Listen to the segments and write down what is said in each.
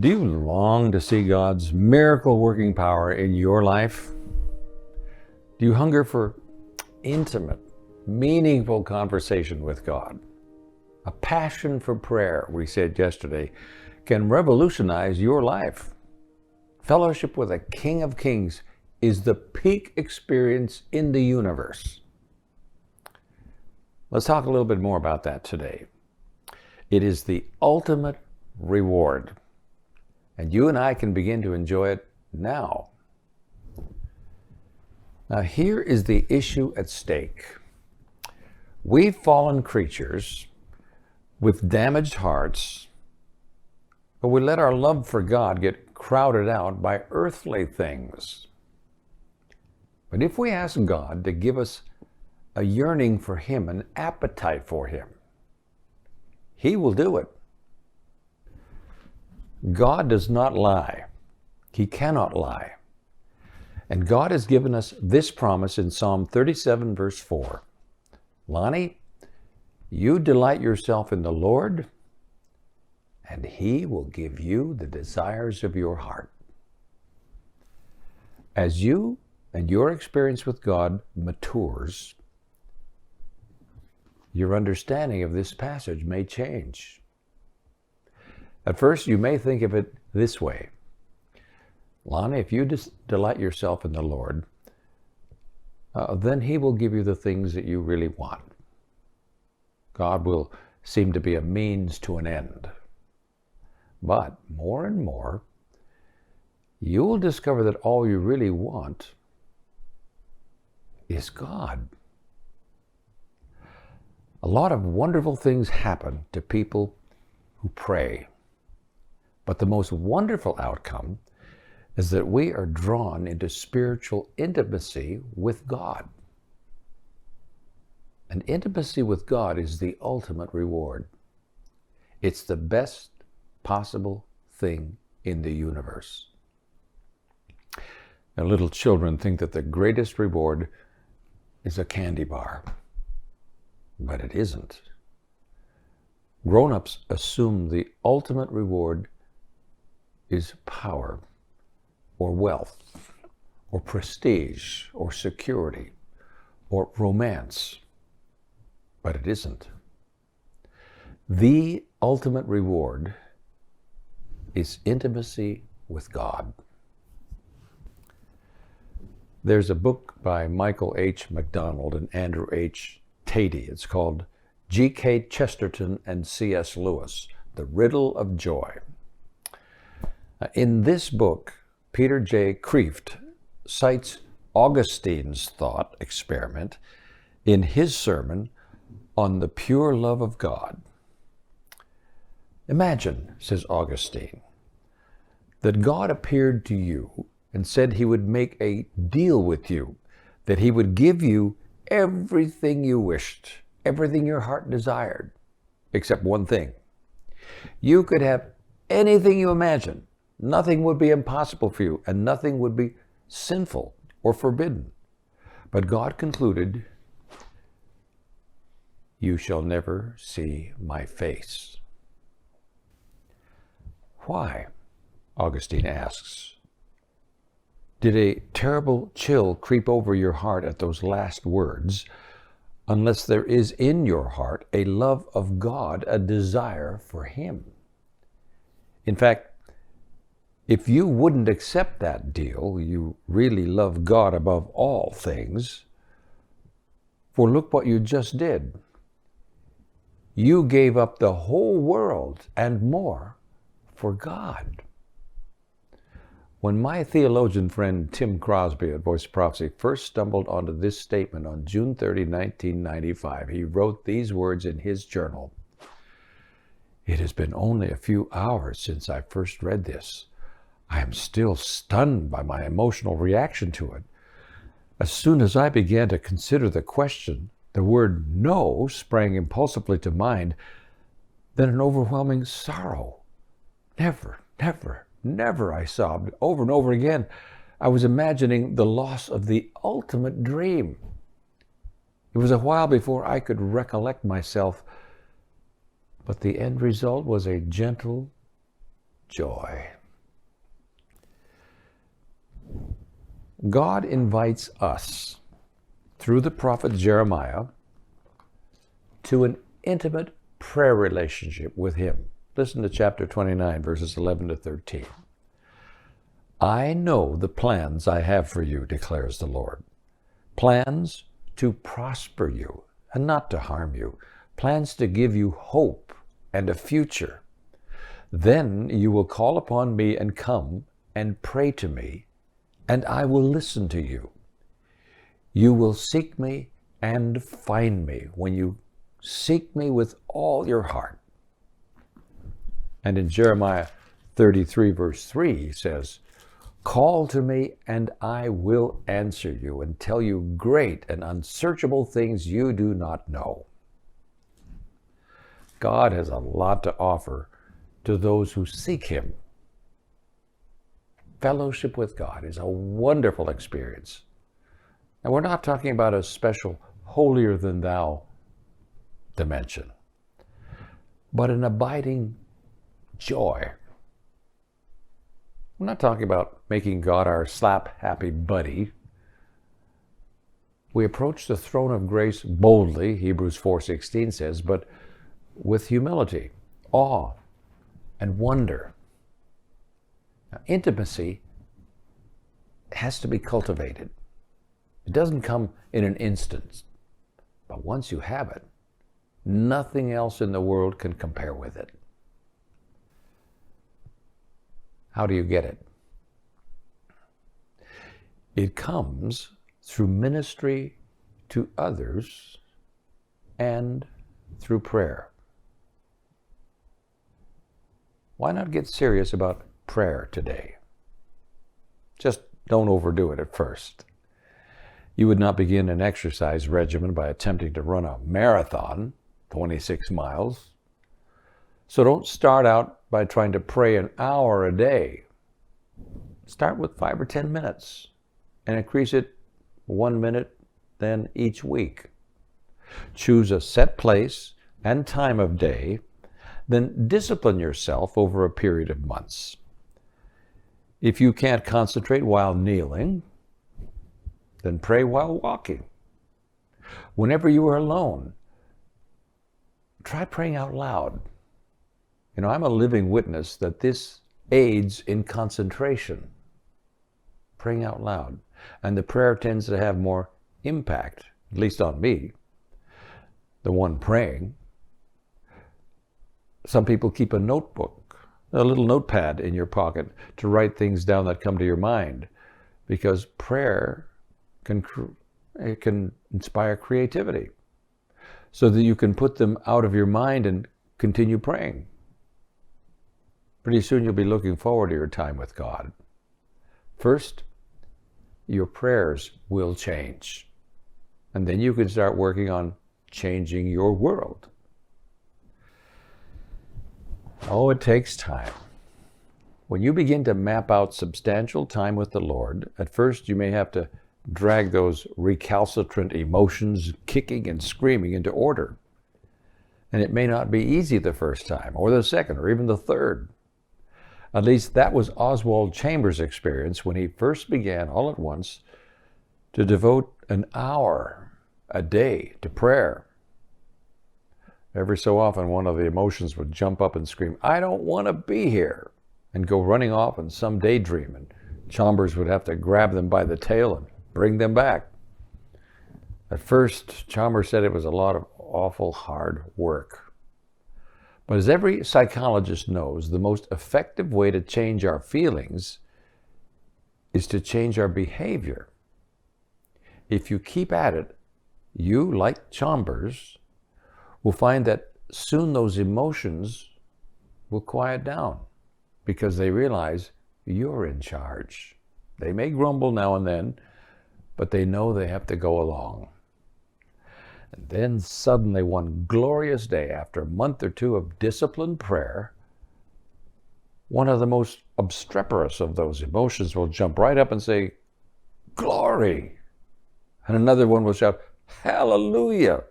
Do you long to see God's miracle working power in your life? Do you hunger for intimate, meaningful conversation with God? A passion for prayer, we said yesterday, can revolutionize your life. Fellowship with a King of Kings is the peak experience in the universe. Let's talk a little bit more about that today. It is the ultimate reward, and you and I can begin to enjoy it now. Now, here is the issue at stake. We've fallen creatures with damaged hearts, but we let our love for God get crowded out by earthly things. But if we ask God to give us a yearning for Him, an appetite for Him, He will do it. God does not lie. He cannot lie. And God has given us this promise in Psalm 37, verse 4. Lonnie, you delight yourself in the Lord, and He will give you the desires of your heart. As you and your experience with God matures, your understanding of this passage may change. At first, you may think of it this way. Lonnie, if you delight yourself in the Lord, then He will give you the things that you really want. God will seem to be a means to an end. But more and more, you will discover that all you really want is God. A lot of wonderful things happen to people who pray. But the most wonderful outcome is that we are drawn into spiritual intimacy with God. And intimacy with God is the ultimate reward. It's the best possible thing in the universe. Now, little children think that the greatest reward is a candy bar, but it isn't. Grown-ups assume the ultimate reward is power, or wealth, or prestige, or security, or romance. But it isn't. The ultimate reward is intimacy with God. There's a book by Michael H. McDonald and Andrew H. Tatey. It's called G.K. Chesterton and C.S. Lewis, The Riddle of Joy. In this book, Peter J. Kreeft cites Augustine's thought experiment in his sermon on the pure love of God. Imagine, says Augustine, that God appeared to you and said He would make a deal with you, that He would give you everything you wished, everything your heart desired, except one thing. You could have anything you imagine. Nothing would be impossible for you, and nothing would be sinful or forbidden. But God concluded, you shall never see my face. Why? Augustine asks. Did a terrible chill creep over your heart at those last words, unless there is in your heart a love of God, a desire for Him? In fact, if you wouldn't accept that deal, you really love God above all things, for look what you just did. You gave up the whole world and more for God. When my theologian friend Tim Crosby at Voice of Prophecy first stumbled onto this statement on June 30, 1995, he wrote these words in his journal. It has been only a few hours since I first read this. I am still stunned by my emotional reaction to it. As soon as I began to consider the question, the word no sprang impulsively to mind, then an overwhelming sorrow. Never, never, never, I sobbed over and over again. I was imagining the loss of the ultimate dream. It was a while before I could recollect myself, but the end result was a gentle, joy. God invites us, through the prophet Jeremiah, to an intimate prayer relationship with him. Listen to chapter 29, verses 11 to 13. I know the plans I have for you, declares the Lord. Plans to prosper you and not to harm you. Plans to give you hope and a future. Then you will call upon me and come and pray to me, and I will listen to you. You will seek me and find me when you seek me with all your heart. And in Jeremiah 33, verse 3, he says, call to me and I will answer you and tell you great and unsearchable things you do not know. God has a lot to offer to those who seek him. Fellowship with God is a wonderful experience. And we're not talking about a special holier than thou dimension, but an abiding joy. I'm not talking about making God our slap-happy buddy. We approach the throne of grace boldly, Hebrews 4:16 says, but with humility, awe, and wonder. Now, intimacy has to be cultivated. It doesn't come in an instant, but once you have it, nothing else in the world can compare with it. How do you get it? It comes through ministry to others and through prayer. Why not get serious about prayer today? Just don't overdo it at first. You would not begin an exercise regimen by attempting to run a marathon, 26 miles. So don't start out by trying to pray an hour a day. Start with 5 or 10 minutes and increase it 1 minute then each week. Choose a set place and time of day, then discipline yourself over a period of months. If you can't concentrate while kneeling, then pray while walking. Whenever you are alone, try praying out loud. You know, I'm a living witness that this aids in concentration, praying out loud. And the prayer tends to have more impact, at least on me, the one praying. Some people keep a notebook, a little notepad in your pocket to write things down that come to your mind, because prayer can inspire creativity so that you can put them out of your mind and continue praying. Pretty soon you'll be looking forward to your time with God. First, your prayers will change, and then you can start working on changing your world. Oh, it takes time. When you begin to map out substantial time with the Lord, at first you may have to drag those recalcitrant emotions kicking and screaming into order. And it may not be easy the first time, or the second, or even the third. At least that was Oswald Chambers' experience when he first began all at once to devote an hour a day to prayer. Every so often, one of the emotions would jump up and scream, "I don't want to be here," and go running off in some daydream, and Chambers would have to grab them by the tail and bring them back. At first, Chambers said it was a lot of awful hard work. But as every psychologist knows, the most effective way to change our feelings is to change our behavior. If you keep at it, you, like Chambers, will find that soon those emotions will quiet down because they realize you're in charge. They may grumble now and then, but they know they have to go along. And then suddenly one glorious day, after a month or two of disciplined prayer, one of the most obstreperous of those emotions will jump right up and say, "Glory!" And another one will shout, "Hallelujah!"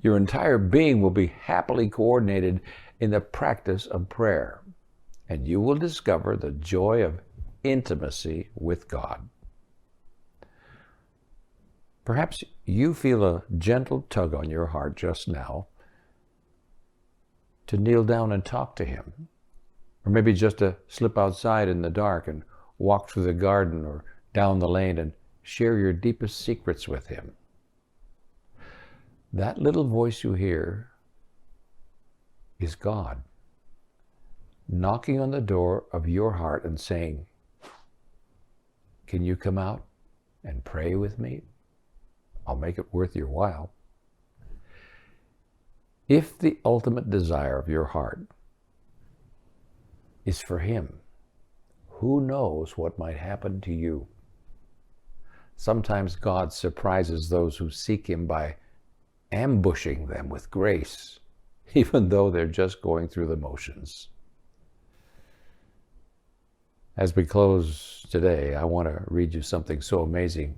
Your entire being will be happily coordinated in the practice of prayer. and you will discover the joy of intimacy with God. Perhaps you feel a gentle tug on your heart just now to kneel down and talk to Him, or maybe just to slip outside in the dark and walk through the garden or down the lane and share your deepest secrets with Him. That little voice you hear is God knocking on the door of your heart and saying, "Can you come out and pray with me? I'll make it worth your while." If the ultimate desire of your heart is for Him, who knows what might happen to you? Sometimes God surprises those who seek Him by ambushing them with grace, even though they're just going through the motions. As we close today, I want to read you something so amazing.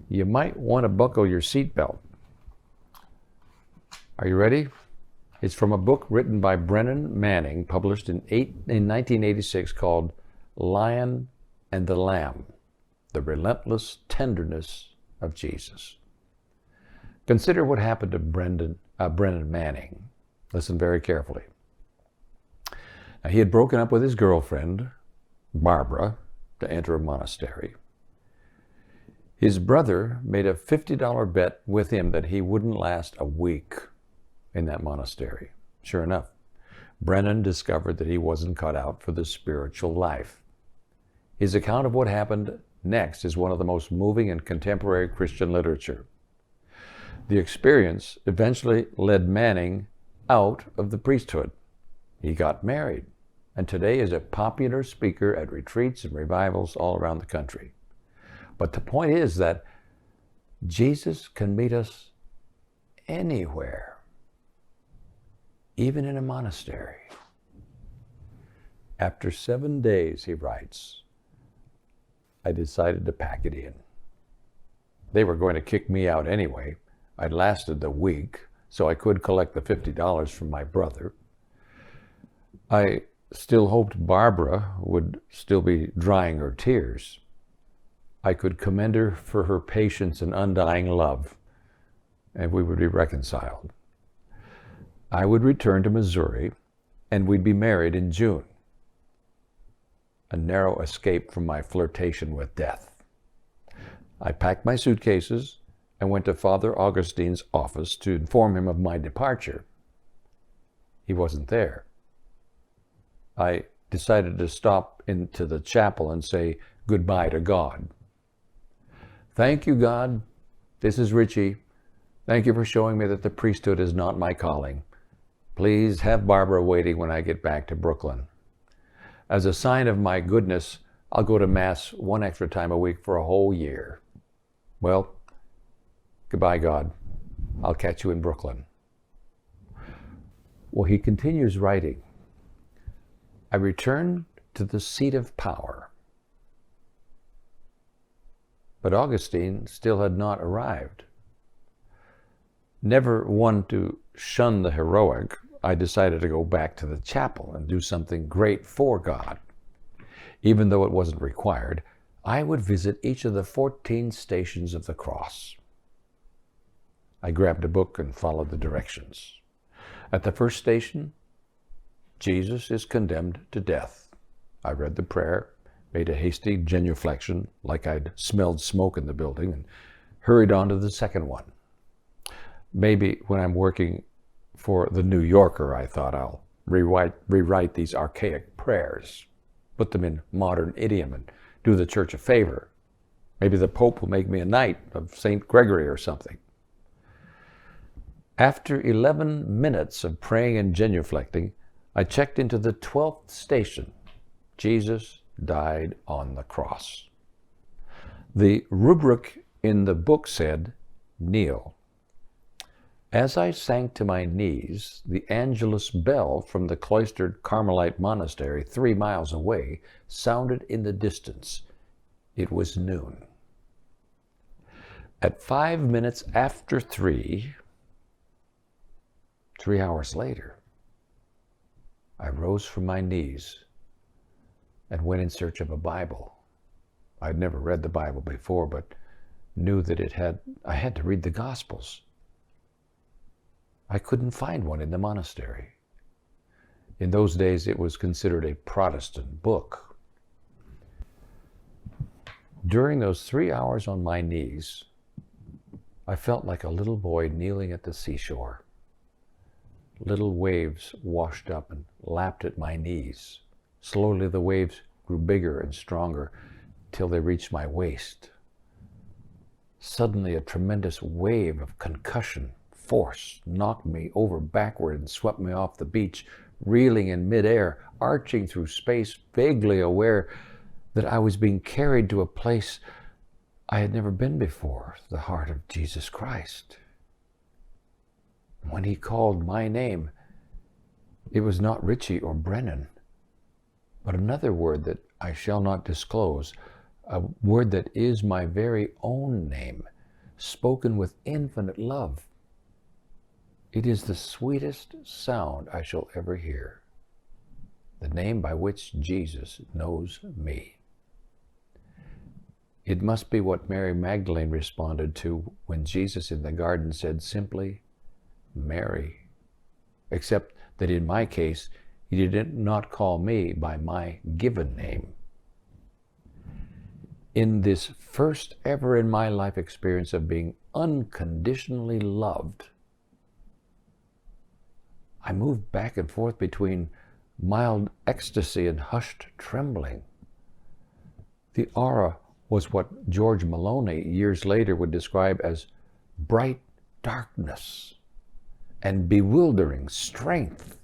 You might want to buckle your seatbelt. Are you ready? It's from a book written by Brennan Manning, published in 1986, called Lion and the Lamb, The Relentless Tenderness of Jesus. Consider what happened to Brennan Manning. Listen very carefully. Now, he had broken up with his girlfriend, Barbara, to enter a monastery. His brother made a $50 bet with him that he wouldn't last a week in that monastery. Sure enough, Brennan discovered that he wasn't cut out for the spiritual life. His account of what happened next is one of the most moving in contemporary Christian literature. The experience eventually led Manning out of the priesthood. He got married, and today is a popular speaker at retreats and revivals all around the country. But the point is that Jesus can meet us anywhere, even in a monastery. After 7 days, he writes, I decided to pack it in. They were going to kick me out anyway. I'd lasted the week, so I could collect the $50 from my brother. I still hoped Barbara would still be drying her tears. I could commend her for her patience and undying love, and we would be reconciled. I would return to Missouri, and we'd be married in June. A narrow escape from my flirtation with death. I packed my suitcases and went to Father Augustine's office to inform him of my departure. He wasn't there. I decided to stop into the chapel and say goodbye to God. Thank you, God. This is Richie. Thank you for showing me that the priesthood is not my calling. Please have Barbara waiting when I get back to Brooklyn. As a sign of my goodness, I'll go to Mass one extra time a week for a whole year. Well, goodbye, God. I'll catch you in Brooklyn. Well, he continues writing. I returned to the seat of power. But Augustine still had not arrived. Never one to shun the heroic, I decided to go back to the chapel and do something great for God. Even though it wasn't required, I would visit each of the 14 stations of the cross. I grabbed a book and followed the directions. At the first station, Jesus is condemned to death. I read the prayer, made a hasty genuflection like I'd smelled smoke in the building, and hurried on to the second one. Maybe when I'm working for the New Yorker, I thought I'll rewrite these archaic prayers, put them in modern idiom, and do the church a favor. Maybe the Pope will make me a knight of St. Gregory or something. After 11 minutes of praying and genuflecting, I checked into the 12th station. Jesus died on the cross. The rubric in the book said, kneel. As I sank to my knees, the Angelus bell from the cloistered Carmelite monastery 3 miles away sounded in the distance. It was noon. At 5 minutes after 3 hours later, I rose from my knees and went in search of a Bible. I'd never read the Bible before, but knew that I had to read the Gospels. I couldn't find one in the monastery. In those days, it was considered a Protestant book. During those 3 hours on my knees, I felt like a little boy kneeling at the seashore. Little waves washed up and lapped at my knees. Slowly the waves grew bigger and stronger till they reached my waist. Suddenly a tremendous wave of concussion force knocked me over backward and swept me off the beach, reeling in midair, arching through space, vaguely aware that I was being carried to a place I had never been before, the heart of Jesus Christ. When he called my name, it was not Richie or Brennan, but another word that I shall not disclose, a word that is my very own name, spoken with infinite love. It is the sweetest sound I shall ever hear, the name by which Jesus knows me. It must be what Mary Magdalene responded to when Jesus in the garden said simply, Mary, except that in my case, he did not call me by my given name. In this first ever in my life experience of being unconditionally loved, I moved back and forth between mild ecstasy and hushed trembling. The aura was what George Maloney years later would describe as bright darkness and bewildering strength.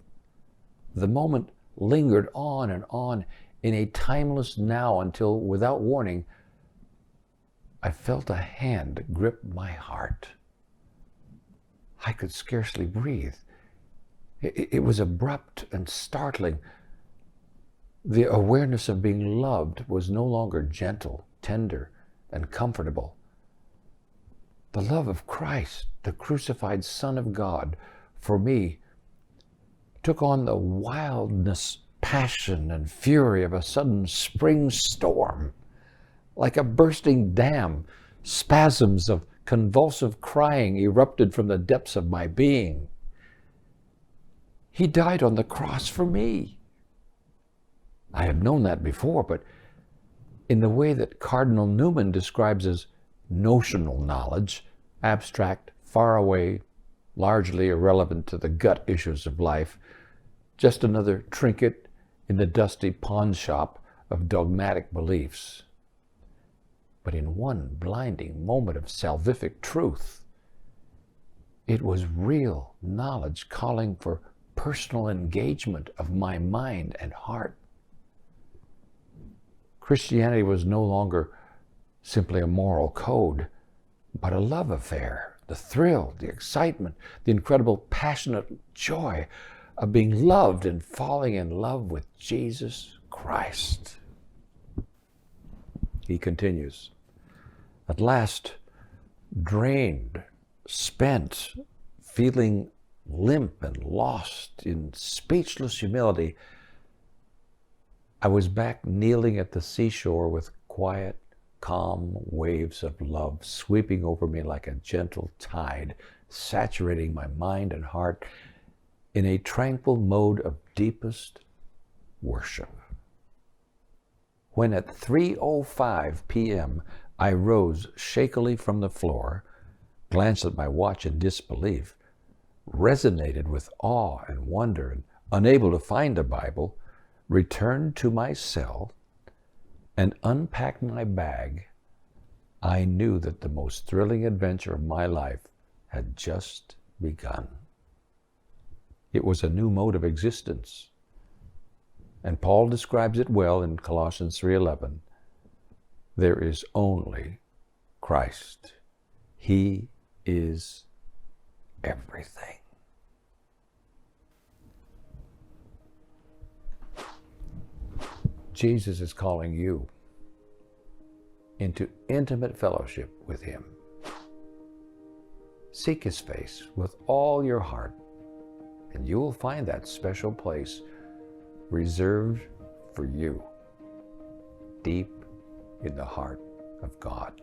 The moment lingered on and on in a timeless now until, without warning, I felt a hand grip my heart. I could scarcely breathe. It was abrupt and startling. The awareness of being loved was no longer gentle, tender, and comfortable. The love of Christ, the crucified Son of God, for me, took on the wildness, passion, and fury of a sudden spring storm. Like a bursting dam, spasms of convulsive crying erupted from the depths of my being. He died on the cross for me. I had known that before, but in the way that Cardinal Newman describes as notional knowledge, abstract, far away, largely irrelevant to the gut issues of life, just another trinket in the dusty pawn shop of dogmatic beliefs. But in one blinding moment of salvific truth, it was real knowledge calling for personal engagement of my mind and heart. Christianity was no longer simply a moral code, but a love affair, the thrill, the excitement, the incredible passionate joy of being loved and falling in love with Jesus Christ. He continues, at last, drained, spent, feeling limp and lost in speechless humility, I was back kneeling at the seashore with quiet, calm waves of love sweeping over me like a gentle tide, saturating my mind and heart in a tranquil mode of deepest worship. When at 3:05 p.m. I rose shakily from the floor, glanced at my watch in disbelief, resonated with awe and wonder, and unable to find a Bible, returned to my cell and unpacked my bag, I knew that the most thrilling adventure of my life had just begun. It was a new mode of existence, and Paul describes it well in Colossians 3:11. There is only Christ. He is everything. Jesus is calling you into intimate fellowship with him. Seek his face with all your heart, and you will find that special place reserved for you, deep in the heart of God.